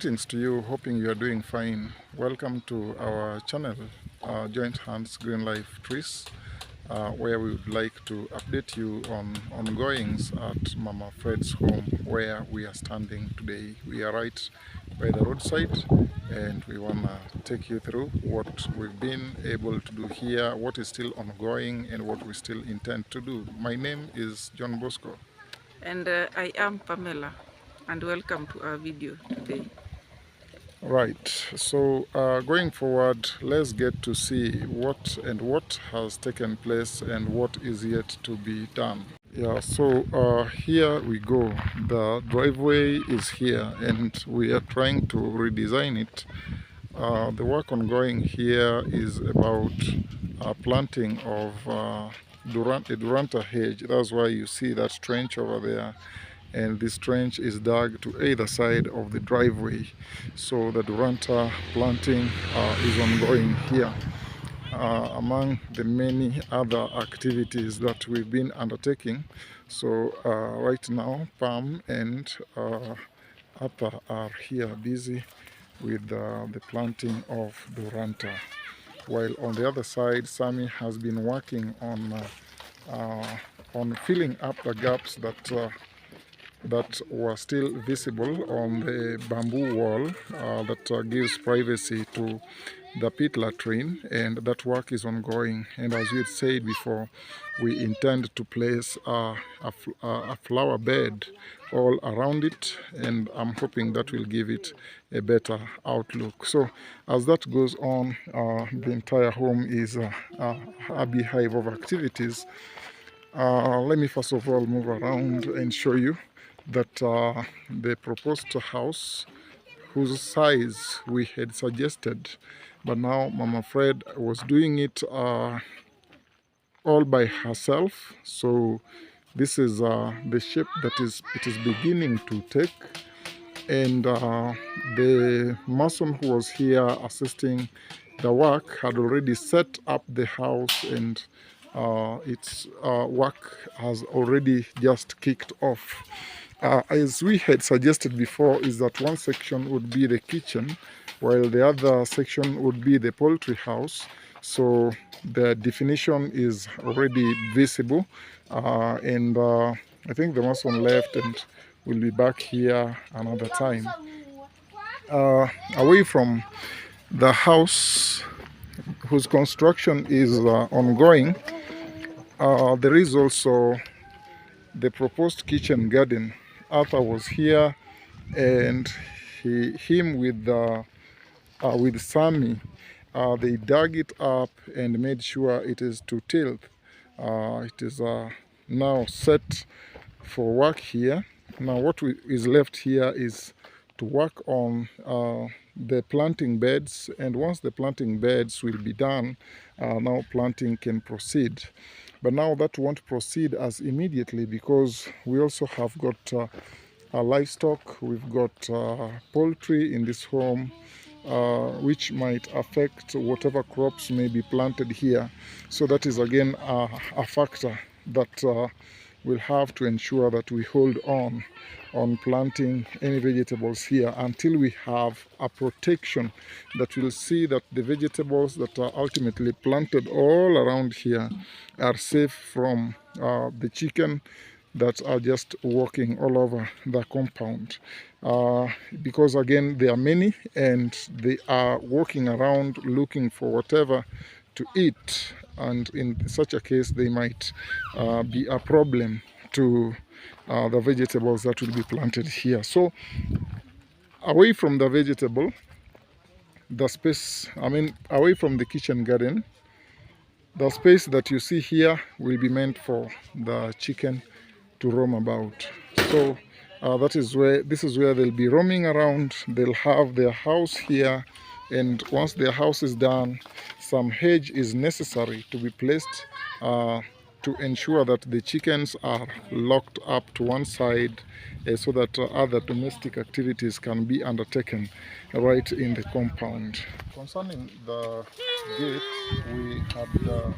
Greetings to you, hoping you are doing fine. Welcome to our channel, Joint Hands Green Life Trees, where we would like to update you on ongoings at Mama Fred's home, where we are standing today. We are right by the roadside, and we want to take you through what we've been able to do here, what is still ongoing, and what we still intend to do. My name is John Bosco. And I am Pamela, and welcome to our video today. Right, so going forward, let's get to see what has taken place and what is yet to be done. Yeah, so here we go. The driveway is here and we are trying to redesign it. The work ongoing here is about planting of a Duranta hedge. That's why you see that trench over there, and this trench is dug to either side of the driveway. So the Duranta planting is ongoing here, among the many other activities that we've been undertaking. So right now Pam and Appa are here busy with the planting of Duranta, while on the other side Sammy has been working on filling up the gaps that were still visible on the bamboo wall that gives privacy to the pit latrine, and that work is ongoing. And as we had said before, we intend to place a flower bed all around it, and I'm hoping that will give it a better outlook. So as that goes on, the entire home is a beehive of activities. Let me first of all move around and show you that the proposed house, whose size we had suggested, but now Mama Fred was doing it all by herself. So this is the shape that it is beginning to take, and the mason who was here assisting the work had already set up the house, and its work has already just kicked off. As we had suggested before, is that one section would be the kitchen, while the other section would be the poultry house. So the definition is already visible, and I think the mason left and will be back here another time. Away from the house whose construction is ongoing, there is also the proposed kitchen garden. Arthur was here, and him with Sammy, they dug it up and made sure it is to tilt. It is now set for work here. Now what is left here is to work on the planting beds, and once the planting beds will be done, now planting can proceed. But now that won't proceed as immediately, because we also have got livestock, we've got poultry in this home, which might affect whatever crops may be planted here. So that is again a factor that we'll have to ensure that we hold on planting any vegetables here until we have a protection that will see that the vegetables that are ultimately planted all around here are safe from the chicken that are just walking all over the compound, because again there are many and they are walking around looking for whatever to eat, and in such a case they might be a problem to the vegetables that will be planted here. So away from the vegetable, the space, away from the kitchen garden, the space that you see here will be meant for the chicken to roam about. So this is where they'll be roaming around. They'll have their house here, and once their house is done, some hedge is necessary to be placed to ensure that the chickens are locked up to one side, so that other domestic activities can be undertaken right in the compound. Concerning the gate, we had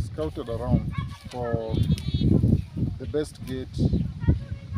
scouted around for the best gate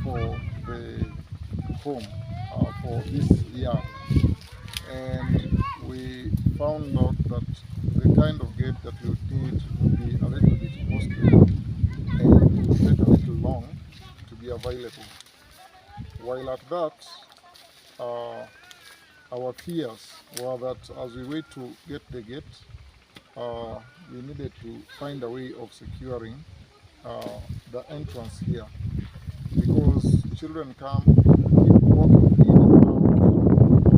for the home. for this yard, and we found out that the kind of gate that we would need would be a little bit costly and it would take a little long to be available. While at that, uh, our fears were that as we wait to get the gate, we needed to find a way of securing the entrance here, because children come, keep walking in and out,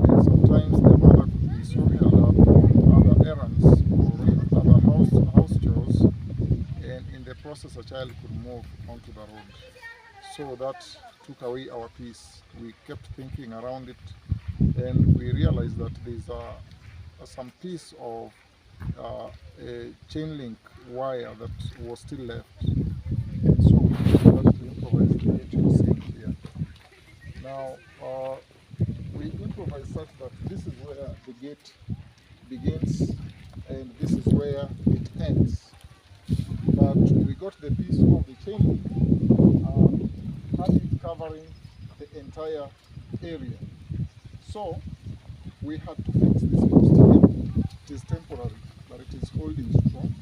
and sometimes the mother could be so held up on other errands or other house chores, and in the process a child could move onto the road. So that took away our peace. We kept thinking around it, and we realized that there's some piece of a chain link wire that was still left, and so we decided to improvise the gate you're seeing here. Now we improvised such that this is where the gate begins and this is where it ends. But we got the piece of the chain link, had it covering the entire area. So we had to fix this post here. It is temporary, but it is holding strong.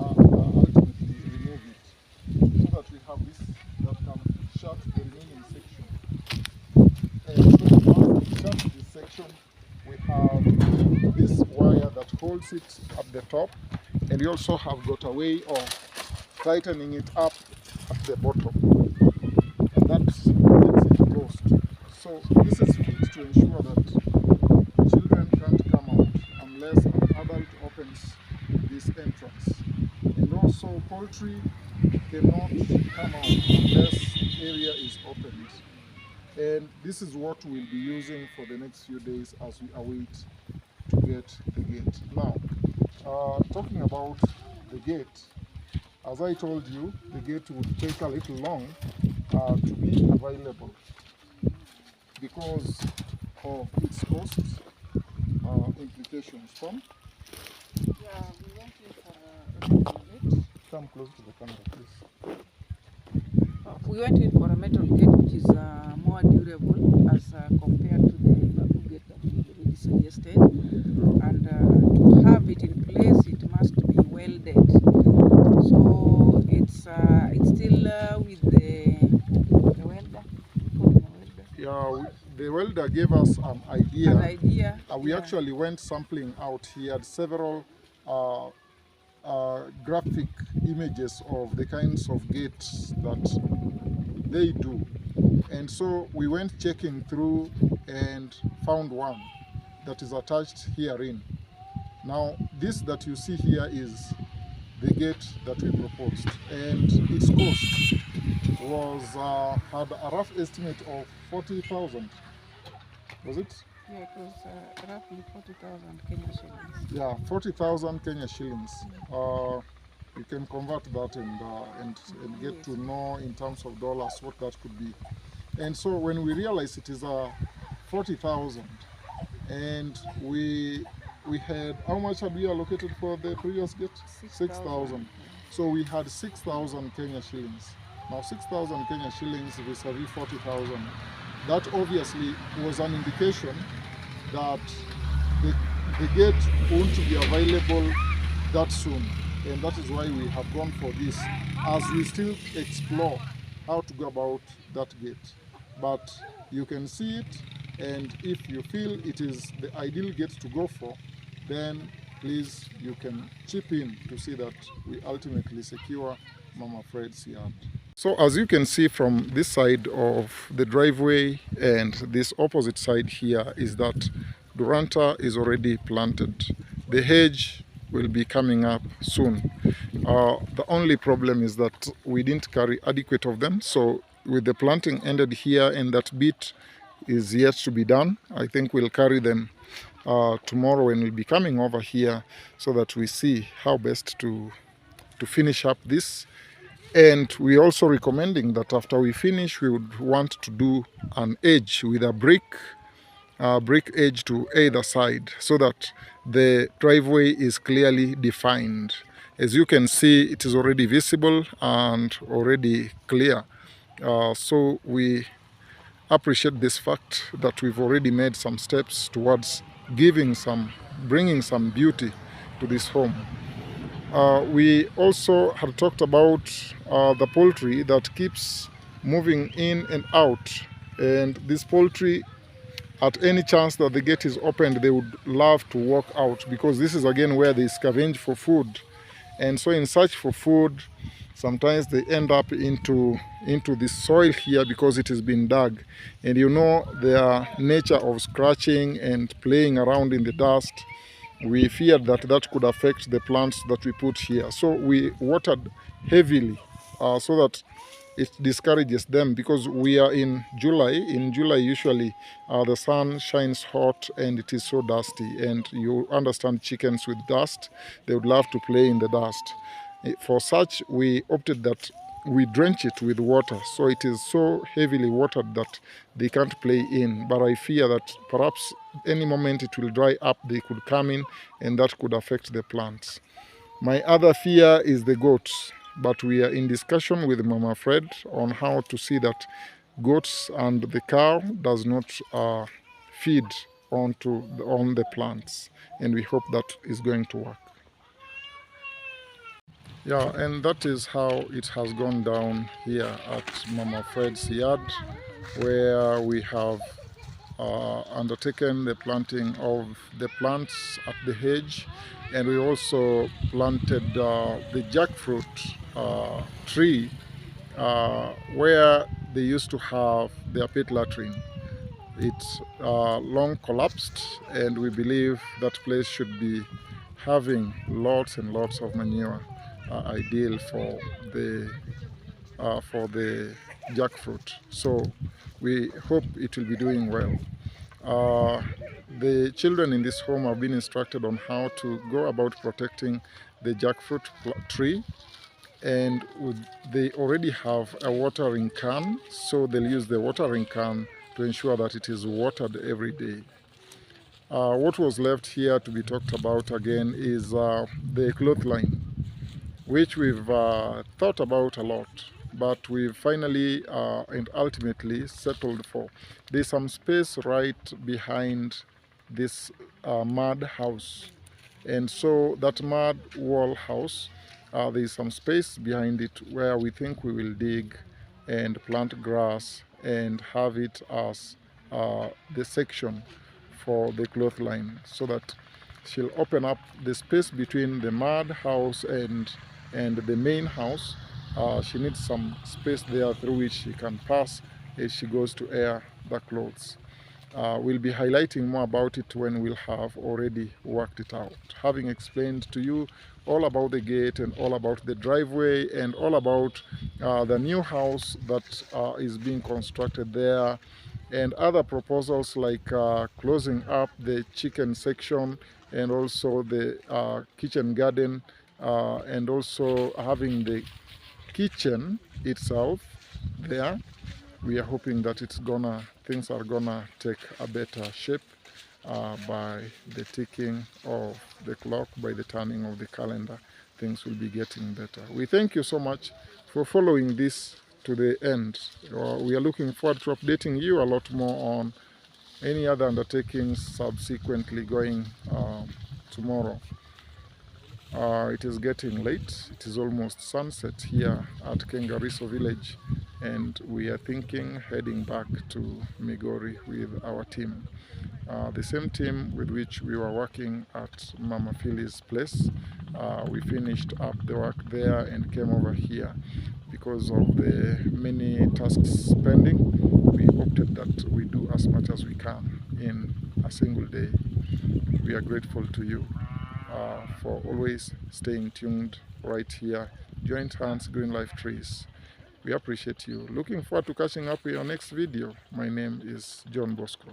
Ultimately remove it so that we have this that can shut the remaining section. And so once we shut this section, we have this wire that holds it at the top, and we also have got a way of tightening it up at the bottom, and that makes it closed. So this is fit to ensure that children can't come out unless an adult opens this entrance. And also poultry cannot come out unless area is opened. And this is what we'll be using for the next few days as we await to get the gate. Now, talking about the gate, as I told you, the gate would take a little long to be available because of its cost implications. Tom? Yeah, we went in for a metal gate. Come close to the camera, please. We went in for a metal gate which is more durable as compared to the bamboo gate that we already suggested. And to have it in place, it must be welded. So it's still with the welder. We call him a welder. Yeah, the welder gave us an idea. An idea. We yeah. actually went sampling out. He had several graphic images of the kinds of gates that they do. And so we went checking through and found one that is attached herein. Now, this that you see here is the gate that we proposed, and its cost was had a rough estimate of 40,000. Was it? Yeah, it was roughly 40,000 Kenya shillings. Yeah, 40,000 Kenya shillings. You can convert that and get to know in terms of dollars what that could be. And so when we realized it is 40,000, and we had, how much had we allocated for the previous gate? 6,000. So we had 6,000 Kenya shillings. Now 6,000 Kenya shillings vis-a-vis 40,000. That obviously was an indication that the gate won't be available that soon, and that is why we have gone for this, as we still explore how to go about that gate. But you can see it, and if you feel it is the ideal gate to go for, then please, you can chip in to see that we ultimately secure Mama Fred's yard. So as you can see from this side of the driveway and this opposite side here is that Duranta is already planted. The hedge will be coming up soon. The only problem is that we didn't carry adequate of them. So with the planting ended here and that bit is yet to be done, I think we'll carry them tomorrow and we'll be coming over here so that we see how best to finish up this. And we're also recommending that after we finish, we would want to do an edge with a brick edge to either side so that the driveway is clearly defined. As you can see, it is already visible and already clear. So we appreciate this fact that we've already made some steps towards bringing some beauty to this home. We also had talked about the poultry that keeps moving in and out, and this poultry, at any chance that the gate is opened, they would love to walk out, because this is again where they scavenge for food. And so in search for food, sometimes they end up into the soil here because it has been dug. And you know their nature of scratching and playing around in the dust. We feared that that could affect the plants that we put here. So we watered heavily so that it discourages them, because we are in July. In July, usually the sun shines hot and it is so dusty. And you understand chickens with dust, they would love to play in the dust. For such, we opted that we drench it with water, so it is so heavily watered that they can't play in. But I fear that perhaps any moment it will dry up, they could come in, and that could affect the plants. My other fear is the goats, but we are in discussion with Mama Fred on how to see that goats and the cow does not feed on the plants, and we hope that is going to work. Yeah, and that is how it has gone down here at Mama Fred's yard, where we have undertaken the planting of the plants at the hedge, and we also planted the jackfruit tree where they used to have their pit latrine. It's long collapsed, and we believe that place should be having lots and lots of manure, ideal for the jackfruit. So we hope it will be doing well. The children in this home have been instructed on how to go about protecting the jackfruit tree, and they already have a watering can, so they'll use the watering can to ensure that it is watered every day. What was left here to be talked about again is the clothesline, which we've thought about a lot, but we've finally and ultimately settled for. There's some space right behind this mud house, and so that mud wall house, there's some space behind it where we think we will dig and plant grass and have it as the section for the clothesline, so that she'll open up the space between the mud house and the main house. She needs some space there through which she can pass as she goes to air the clothes. We'll be highlighting more about it when we'll have already worked it out. Having explained to you all about the gate and all about the driveway and all about the new house that is being constructed there, and other proposals like closing up the chicken section and also the kitchen garden, and also having the kitchen itself there. We are hoping that things are gonna take a better shape by the ticking of the clock, by the turning of the calendar. Things will be getting better. We thank you so much for following this to the end. We are looking forward to updating you a lot more on any other undertakings subsequently going tomorrow. It is getting late. It is almost sunset here at Kengariso village, and we are thinking heading back to Migori with our team. The same team with which we were working at Mama Phyllis' place. We finished up the work there and came over here. Because of the many tasks pending, we opted that we do as much as we can in a single day. We are grateful to you for always staying tuned right here. Joint Hands, Green Life Trees. We appreciate you. Looking forward to catching up with your next video. My name is John Bosco.